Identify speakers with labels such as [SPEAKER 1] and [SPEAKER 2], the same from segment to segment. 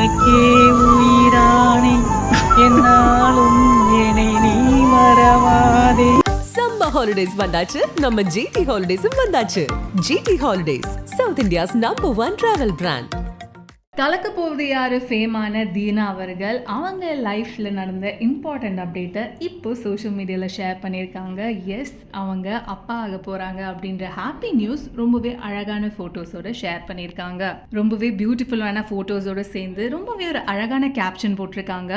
[SPEAKER 1] உனக்கே உயிரானே என்னாலும் என்னை நீ மறவாதே.
[SPEAKER 2] சம்மர் ஹாலிடேஸ் வந்தாச்சு, நம்ம ஜிடி ஹாலிடேஸும் வந்தாச்சு. GT holidays, South India's number 1 travel brand.
[SPEAKER 3] கலக்க போவது யாரு ஃபேமான தீனா அவர்கள் அவங்க லைஃப்பில் நடந்த இம்பார்ட்டண்ட் அப்டேட்டை இப்போ சோஷியல் மீடியாவில் ஷேர் பண்ணியிருக்காங்க. எஸ், அவங்க அப்பா ஆக போகிறாங்க அப்படின்ற ஹாப்பி நியூஸ் ரொம்பவே அழகான ஃபோட்டோஸோடு ஷேர் பண்ணியிருக்காங்க. ரொம்பவே பியூட்டிஃபுல்லான ஃபோட்டோஸோடு சேர்ந்து ரொம்பவே ஒரு அழகான கேப்ஷன் போட்டிருக்காங்க.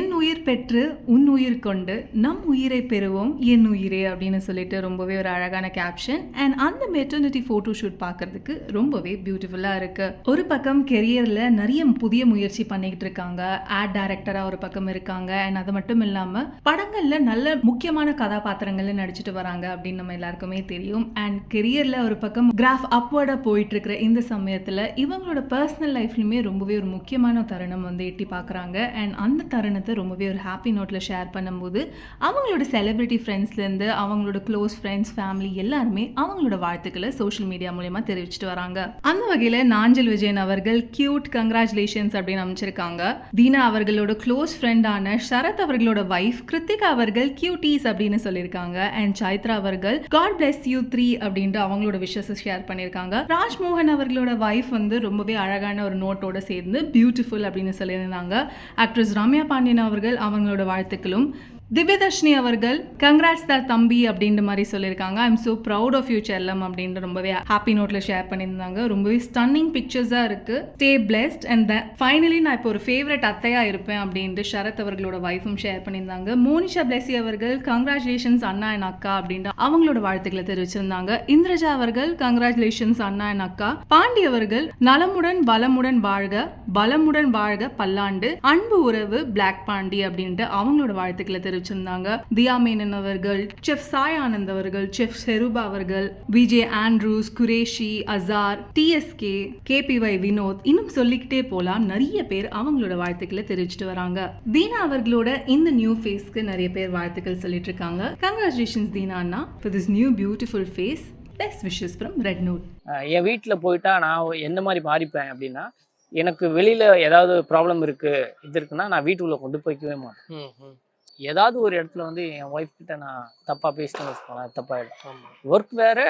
[SPEAKER 3] என் உயிர் பெற்று உன் உயிர் கொண்டு நம் உயிரை பெறுவோம் என் உயிரே அப்படின்னு சொல்லிட்டு ரொம்பவே ஒரு அழகான கேப்ஷன். அண்ட் அந்த மெட்டர்னிட்டி ஃபோட்டோ ஷூட் பார்க்கறதுக்கு ரொம்பவே பியூட்டிஃபுல்லாக இருக்குது. ஒரு பக்கம் கெரியர் நிறைய புதிய முயற்சி பண்ணிக்கிட்டு இருக்காங்க. ஆட் டைரக்டரா ஒரு பக்கம் இருக்காங்க. அண்ட் அது மட்டும் இல்லாம படங்கள்ல நல்ல முக்கியமான கதாபாத்திரங்கள்ல நடிச்சிட்டு வராங்க அப்படின்னு நம்ம எல்லாருக்குமே தெரியும். அண்ட் கெரியர்ல ஒரு பக்கம் கிராஃப் அப்வர்டா போயிட்டு இருக்கிற இந்த சமயத்துல இவங்களோட பர்சனல் லைஃப்லயுமே ரொம்பவே ஒரு முக்கியமான தருணம் எட்டி பார்க்குறாங்க. அண்ட் அந்த தருணத்தை ரொம்பவே ஒரு ஹாப்பி நோட்ல ஷேர் பண்ணும்போது அவங்களோட செலிபிரிட்டி ஃப்ரெண்ட்ஸ்ல இருந்து அவங்களோட க்ளோஸ் ஃப்ரெண்ட்ஸ், ஃபேமிலி எல்லாருமே அவங்களோட வாழ்த்துக்களை சோஷியல் மீடியா மூலமா தெரிவிச்சிட்டு வராங்க. அந்த வகையில நாஞ்சில் விஜயன் அவர்கள் கியூட் கங்க்ராச்சுலேஷன்ஸ் அப்படின்னு அமைச்சிருக்காங்க. தீனா அவர்களோட க்ளோஸ் ஃப்ரெண்டான ஷரத் அவர்களோட வைஃப் கிருத்திகா அவர்கள் கியூட்டீஸ் அப்படின்னு சொல்லியிருக்காங்க. அண்ட் சைத்ரா அவர்கள் காட் பிளஸ் யூ 3 அப்படின்ட்டு அவங்களோட விஷஸ் ஷேர் பண்ணியிருக்காங்க. ராஜ்மோகன் அவர்களோட வைஃப் ரொம்பவே அழகான ஒரு நோட்டோட சேர்ந்து பியூட்டிஃபுல் அப்படின்னு சொல்லியிருந்தாங்க. ஆக்ட்ரஸ் ரம்யா பாண்டியன் அவர்கள் அவங்களோட வாழ்த்துக்களும், திவ்யதர்ஷினி அவர்கள் கங்க்ராட்ஸ் த தம்பி அப்படின்ற மாதிரி சொல்லியிருக்காங்க. I am so proud of you செல்லம் அப்படின்ற ரொம்பவே ஹாப்பி நோட்டில் ஷேர் பண்ணியிருந்தாங்க. ரொம்பவே ஸ்டன்னிங் பிக்சர்ஸாக இருக்குது. ஸ்டே பிளெஸ்ட் அண்ட் ஃபைனலி நான் இப்போ ஒரு ஃபேவரட் அத்தையாக இருப்பேன் அப்படின்ட்டு ஷரத் அவர்களோட வைஃபும் ஷேர் பண்ணியிருந்தாங்க. மோனிஷா பிளெஸி அவர்கள் கங்க்ராச்சுலேஷன்ஸ் அண்ணா அண்ட் அக்கா அப்படின்ற அவங்களோட வாழ்த்துக்களை தெரிவிச்சிருந்தாங்க. இந்திரஜா அவர்கள் கங்க்ராச்சுலேஷன்ஸ் அண்ணா அண்ட் அக்கா. பாண்டி அவர்கள் நலமுடன் வளமுடன் வாழ்க, பலமுடன் வாழ்க பல்லாண்டு, அன்பு உறவு பிளாக் பாண்டி அப்படின்ட்டு அவங்களோட வாழ்த்துக்களை தெரிவிச்சிருந்தாங்க. தியா மேனன் அவர்கள், செஃப் சாய் ஆனந்த் அவர்கள், செஃப் செருபா அவர்கள், VJ Andrews, Qureshi, Azhar, TSK, KPY Vinoth, இன்னும் சொல்லிக்கிட்டே போலாம். நிறைய பேர் அவங்களோட வாழ்த்துக்களை தெரிவிச்சிட்டு வராங்க. தீனா அவர்களோட இந்த நியூ ஃபேஸ்க்கு நிறைய பேர் வாழ்த்துக்கள் சொல்லிட்டு இருக்காங்க. Congratulations Deena for this new beautiful face. Best wishes from Red Note.
[SPEAKER 1] என் வீட்டில் போயிட்டா நான் எந்த மாதிரி மாறிப்பேன் அப்படின்னா, எனக்கு வெளியில் ஏதாவது ப்ராப்ளம் இருக்குது இது இருக்குன்னா நான் வீட்டுக்குள்ளே கொண்டு போய்க்கவே மாட்டேன். ஏதாவது ஒரு இடத்துல என் ஒய்ஃப் கிட்ட நான் தப்பாக பேசிட்டேன்னு வச்சுக்கோங்களேன், தப்பாகிடும். ஒர்க் வேறு,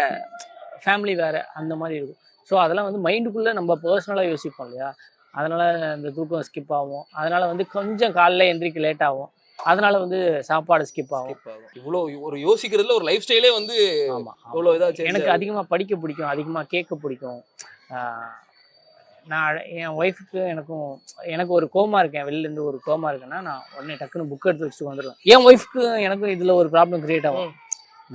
[SPEAKER 1] ஃபேமிலி வேறு, அந்த மாதிரி இருக்கும். ஸோ அதெல்லாம் மைண்டுக்குள்ளே நம்ம பர்சனலாக யோசிப்போம் இல்லையா, அதனால் இந்த தூக்கம் ஸ்கிப் ஆகும். அதனால் கொஞ்சம் காலைல எந்திரிக்க லேட் ஆகும். அதனால சாப்பாடு ஸ்கிப் ஆகும்.
[SPEAKER 4] இவ்வளோ ஒரு யோசிக்கிறதுல ஒரு லைஃப் ஸ்டைலே
[SPEAKER 1] ஆமாம்.
[SPEAKER 4] இவ்வளோ இதாக
[SPEAKER 1] எனக்கு அதிகமாக படிக்க பிடிக்கும், அதிகமாக கேட்க பிடிக்கும். நான் என் ஒய்ஃபுக்கு எனக்கு ஒரு கோமா இருக்கேன், வெளிலேருந்து ஒரு கோமா இருக்குன்னா நான் உடனே டக்குன்னு புக் எடுத்து வச்சுட்டு வந்துடுவேன். என் ஒய்ஃப்க்கு எனக்கும் இதில் ஒரு ப்ராப்ளம் கிரியேட் ஆகும்.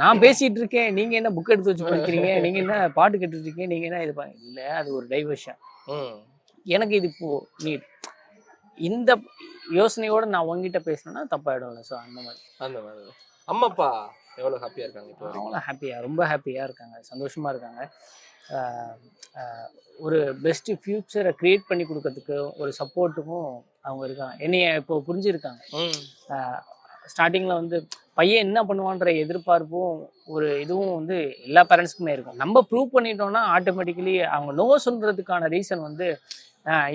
[SPEAKER 1] நான் பேசிகிட்டு இருக்கேன், நீங்கள் என்ன புக் எடுத்து வச்சு படிக்கிறீங்க, நீங்கள் என்ன பாட்டு கேட்டுட்டு இருக்கீங்க, நீங்கள் என்ன இது இல்லை, அது ஒரு டைவர்ஷன். எனக்கு இது இப்போ நீ இந்த யோசனையோடு நான் உங்ககிட்ட பேசினேன்னா தப்பாயிடும்ல. ஸோ அந்த மாதிரி
[SPEAKER 4] அம்மா அப்பா எவ்வளோ ஹாப்பியாக இருக்காங்க இப்போ?
[SPEAKER 1] அவங்களும் ரொம்ப ஹாப்பியாக இருக்காங்க, சந்தோஷமாக இருக்காங்க. ஒரு பெஸ்ட்டு ஃப்யூச்சரை க்ரியேட் பண்ணி கொடுக்கறதுக்கு ஒரு சப்போர்ட்டுக்கும் அவங்க இருக்காங்க. என்னைய இப்போ புரிஞ்சுருக்காங்க. ஸ்டார்டிங்கில் பையன் என்ன பண்ணுவான்ற எதிர்பார்ப்பும் ஒரு இதுவும் எல்லா பேரண்ட்ஸ்க்குமே இருக்கும். நம்ம ப்ரூவ் பண்ணிட்டோம்னா ஆட்டோமேட்டிக்கலி அவங்க நோ சொல்கிறதுக்கான ரீசன்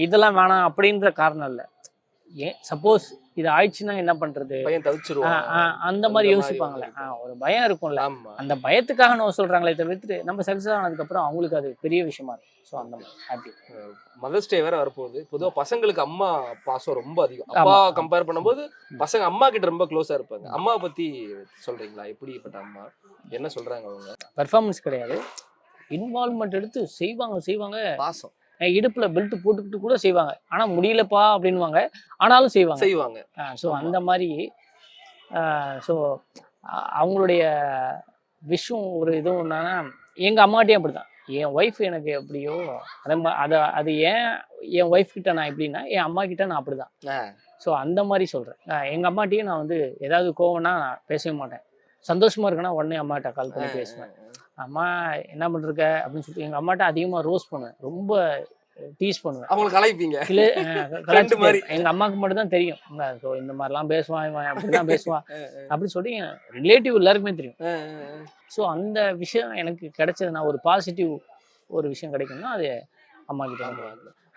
[SPEAKER 1] இதெல்லாம் வேணாம் அப்படின்ற காரணம் இல்லை. ஏன் சப்போஸ் இது ஆயிடுச்சுன்னா என்ன பண்றது,
[SPEAKER 4] பையன் தவிச்சிருவான்,
[SPEAKER 1] அந்த மாதிரி யோசிப்பாங்களே, ஒரு பயம் இருக்கும்ல. அந்த பயத்துக்காக நம்ம சொல்றாங்களே தவிர்த்து நம்ம சக்சஸ் ஆனதுக்கப்புறம் அவங்களுக்கு அது பெரிய விஷயமா இருக்கும். ஸோ அந்த மாதிரி ஹாப்பி.
[SPEAKER 4] மதர்ஸ் டே வேற வரப்போகுது. பொதுவாக பசங்களுக்கு அம்மா பாசம் ரொம்ப அதிகம். அப்பா கம்பேர் பண்ணும்போது பசங்க அம்மா கிட்ட ரொம்ப க்ளோஸா இருப்பாங்க. அம்மாவை பத்தி சொல்றீங்களா? எப்படிப்பட்ட அம்மா, என்ன சொல்றாங்க அவங்க?
[SPEAKER 1] பெர்ஃபார்மன்ஸ் கிடையாது, இன்வால்வ்மெண்ட் எடுத்து செய்வாங்க. பாசம் இடுப்புல பெல்ட் போட்டுக்கிட்டு கூட செய்வாங்க. ஆனா முடியலப்பா அப்படின்வாங்க, ஆனாலும் செய்வாங்க. ஸோ அந்த மாதிரி ஸோ அவங்களுடைய விஷயம் ஒரு இதுவும் என்னன்னா, எங்கள் அம்மாட்டையும் அப்படி தான். என் ஒய்ஃப் எனக்கு எப்படியோ அது என் ஒய்ஃப் கிட்ட நான் எப்படின்னா என் அம்மா கிட்ட நான் அப்படி தான். ஸோ அந்த மாதிரி சொல்கிறேன். எங்கள் அம்மாட்டையும் நான் ஏதாவது கோவம்னா நான் பேசவே மாட்டேன். சந்தோஷமாக இருக்குன்னா உடனே அம்மாட்ட கால் பண்ணி பேசுவேன். அம்மா என்ன பண்ணிருக்க அப்படின்னு சொல்லிட்டு எங்கள் அம்மாட்ட அதிகமாக ரோஸ் பண்ணுவேன், ரொம்ப டீஸ் பண்ணுவேன்.
[SPEAKER 4] அவங்களுக்கு கலாய்ப்பீங்க?
[SPEAKER 1] இல்லை, எங்கள் அம்மாவுக்கு மட்டும் தான் தெரியும். ஸோ இந்த மாதிரிலாம் பேசுவான், இவன் அப்படிதான் பேசுவான் அப்படின்னு சொல்லி ரிலேட்டிவ் எல்லாருக்குமே தெரியும். ஸோ அந்த விஷயம் எனக்கு கிடைச்சது, நான் ஒரு பாசிட்டிவ் ஒரு விஷயம் கிடைக்கும்னா அது அம்மா கிட்ட.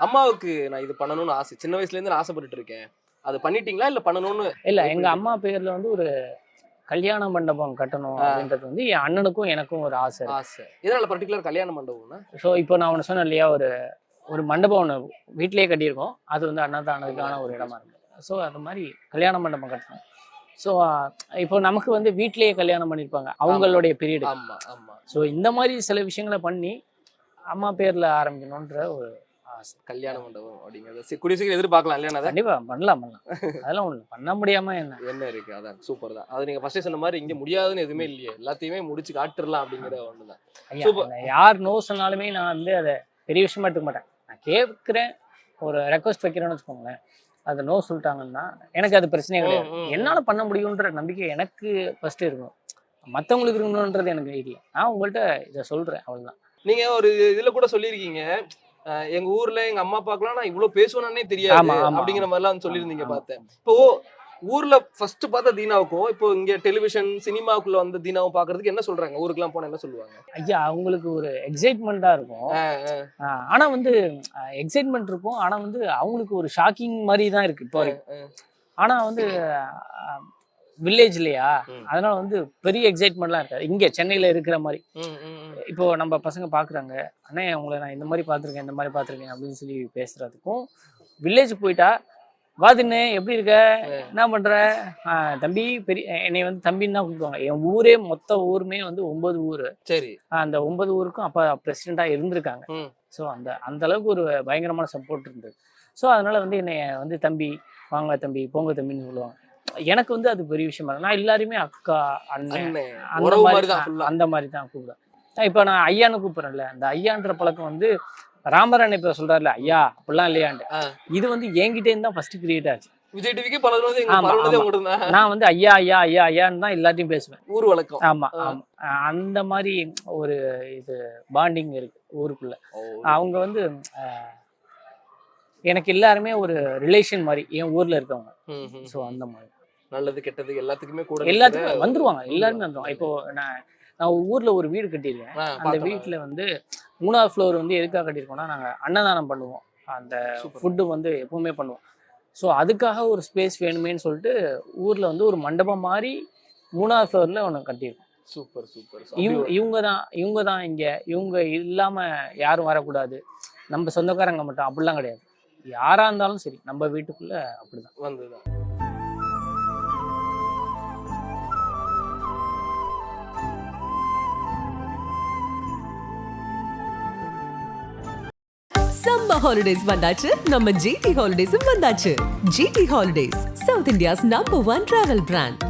[SPEAKER 4] அம்மாவுக்கு நான் இது பண்ணணும்னு ஆசை, சின்ன வயசுல இருந்து நான் ஆசைப்பட்டுட்டு இருக்கேன், அது பண்ணிட்டீங்களா இல்ல பண்ணணும்னு?
[SPEAKER 1] இல்ல எங்க அம்மா பேர்ல வந்து ஒரு கல்யாண மண்டபம் கட்டணும் அப்படின்றது வந்து என் அண்ணனுக்கும் எனக்கும் ஒரு ஆசை.
[SPEAKER 4] இதனால பர்டிகுலர் கல்யாண மண்டபம்னா,
[SPEAKER 1] ஸோ இப்போ நான் ஒன்று சொன்னேன் இல்லையா, ஒரு மண்டபம் ஒன்று வீட்டிலேயே கட்டியிருக்கோம், அது வந்து அன்னதானத்துக்கான ஒரு இடமா இருக்கு. ஸோ அது மாதிரி கல்யாண மண்டபம் கட்டணும். ஸோ இப்போ நமக்கு வந்து வீட்டிலேயே கல்யாணம் பண்ணியிருப்பாங்க அவங்களுடைய பீரியட்.
[SPEAKER 4] ஆமா ஆமா.
[SPEAKER 1] ஸோ இந்த மாதிரி சில விஷயங்களை பண்ணி அம்மா பேர்ல ஆரம்பிக்கணுன்ற ஒரு ஆசை.
[SPEAKER 4] கல்யாண மண்டபம் அப்படிங்கிறது கூடிய சீக்கிரம் எதிர்பார்க்கலாம் இல்லையா?
[SPEAKER 1] கண்டிப்பா பண்ணலாம் அதெல்லாம் ஒண்ணு பண்ண முடியாம
[SPEAKER 4] என்ன இருக்கு? அதான் சூப்பர் தான். அது நீங்க ஃபர்ஸ்ட் சொன்ன மாதிரி இங்க முடியாதுன்னு எதுவுமே இல்லையே, எல்லாத்தையுமே முடிச்சு காட்டுறலாம் அப்படிங்கிற ஒண்ணுதான்.
[SPEAKER 1] யார் நோ சொன்னாலுமே நான் வந்து அதை பெரிய விஷயமா எடுத்துக்க மாட்டேன். நான் கேட்கிறேன், ஒரு ரெக்வஸ்ட் வைக்கிறேன்னு வச்சுக்கோங்களேன், அது நோ சொல்லிட்டாங்கன்னா எனக்கு அது பிரச்சனையே கிடையாது. என்னால பண்ண முடியுன்ற நம்பிக்கை எனக்கு ஃபர்ஸ்ட் இருக்கும், மற்றவங்களுக்கு இருக்கணும்ன்றது எனக்கு இல்லை. நான் உங்கள்கிட்ட இதை சொல்றேன், அவ்வளவுதான்.
[SPEAKER 4] நீங்க ஒரு இதுல கூட சொல்லியிருக்கீங்க, எங்க ஊர்ல எங்க அம்மா அப்பாக்கெல்லாம் நான் இவ்வளவு பேசுவேனே தெரியாது அப்படிங்கிற மாதிரி எல்லாம் சொல்லியிருந்தீங்க. பார்த்தேன். இப்போ ஊர்ல ஃபர்ஸ்ட் பார்த்த தீனாவுக்கும் இப்போ இங்க டெலிவிஷன் சினிமாவுக்குள்ள வந்த தீனாவும் பாக்குறதுக்கு என்ன சொல்றாங்க? ஊருக்குலாம் போனா என்ன சொல்லுவாங்க?
[SPEAKER 1] ஐயா அவங்களுக்கு ஒரு எக்ஸைட்மெண்டா இருக்கும். ஆனா வந்து எக்ஸைட்மெண்ட் இருக்கும், ஆனா வந்து அவங்களுக்கு ஒரு ஷாக்கிங் மாதிரி தான் இருக்கு இப்போ வரைக்கும். ஆனா வந்து வில்லேஜ் இல்லையா, அதனால வந்து பெரிய எக்ஸைட்மெண்ட்லாம் இருக்காது இங்க சென்னையில இருக்கிற மாதிரி. இப்போ நம்ம பசங்க பாக்குறாங்க, அண்ணே உங்களை நான் இந்த மாதிரி பார்த்துருக்கேன் இந்த மாதிரி பார்த்துருக்கேன் அப்படின்னு சொல்லி பேசுறதுக்கும், வில்லேஜ் போயிட்டா வாதின்னு எப்படி இருக்க, என்ன பண்ற, தம்பி, பெரிய என்னை வந்து தம்பின்னு தான் கூப்பிடுவாங்க. என் ஊரே மொத்த ஊருமே வந்து 9 ஊர். சரி, அந்த 9 ஊருக்கும் அப்ப பிரசிடென்டா இருந்திருக்காங்க. ஸோ அந்த அளவுக்கு ஒரு பயங்கரமான சப்போர்ட் இருந்தது. ஸோ அதனால வந்து என்னை வந்து தம்பி, வாங்க தம்பி, போங்க தம்பின்னு சொல்லுவாங்க. எனக்கு வந்து அது பெரிய விஷயமா, நான் எல்லாருமே அக்கா அண்ணன் அந்த மாதிரி தான் கூப்பிடுவேன். இப்போ நான் ஐயான்னு கூப்பிடுறேன்ல, அந்த ஐயான்ற பழக்கம் வந்து ராமரான் இப்ப சொல்றாருல ஐயா அப்படிலாம் இல்லையாண்டு, இது வந்து என்கிட்ட இருந்து தான் ஃபர்ஸ்ட் கிரியேட் ஆச்சு.
[SPEAKER 4] விஜய் டிவிக்கு பழகுனது
[SPEAKER 1] நான் வந்து ஐயா ஐயா ஐயா ஐயான்னு தான் எல்லாத்தையும் பேசுவேன்,
[SPEAKER 4] ஊர் வழக்கம்.
[SPEAKER 1] ஆமா ஆமா, அந்த மாதிரி ஒரு இது பாண்டிங் இருக்கு ஊருக்குள்ள. அவங்க வந்து எனக்கு எல்லாருமே ஒரு ரிலேஷன் மாதிரி என் ஊர்ல இருக்கவங்க. ஸோ அந்த மாதிரி
[SPEAKER 4] நல்லது கெட்டது எல்லாத்துக்குமே கூட
[SPEAKER 1] எல்லாத்துக்கும் வந்துருவாங்க, எல்லாருமே வந்துருவாங்க. இப்போ நான் ஊர்ல ஒரு வீடு கட்டியிருக்கேன். அந்த வீட்டுல வந்து 3வது ஃப்ளோர் வந்து எதுக்காக கட்டியிருக்கோம்னா, நாங்க அன்னதானம் பண்ணுவோம், அந்த ஃபுட்டு வந்து எப்பவுமே பண்ணுவோம். ஸோ அதுக்காக ஒரு ஸ்பேஸ் வேணுமேன்னு சொல்லிட்டு ஊர்ல வந்து ஒரு மண்டபம் மாதிரி 3வது ஃப்ளோர்ல ஒன்று கட்டியிருக்கோம்.
[SPEAKER 4] Super super.
[SPEAKER 1] இவங்க தான் இங்க, இவங்க இல்லாம யாரும் வரக்கூடாது, நம்ம சொந்தக்காரங்க மட்டும் அப்படிலாம் கிடையாது, யாரா இருந்தாலும் சரி நம்ம வீட்டுக்குள்ள அப்படிதான்
[SPEAKER 4] வந்துதான்.
[SPEAKER 2] சம்மர் ஹாலிடேஸ் வந்தாச்சு, நம்ம ஜிடி ஹாலிடேஸும் வந்தாச்சு. GT holidays, South India's number 1 travel brand.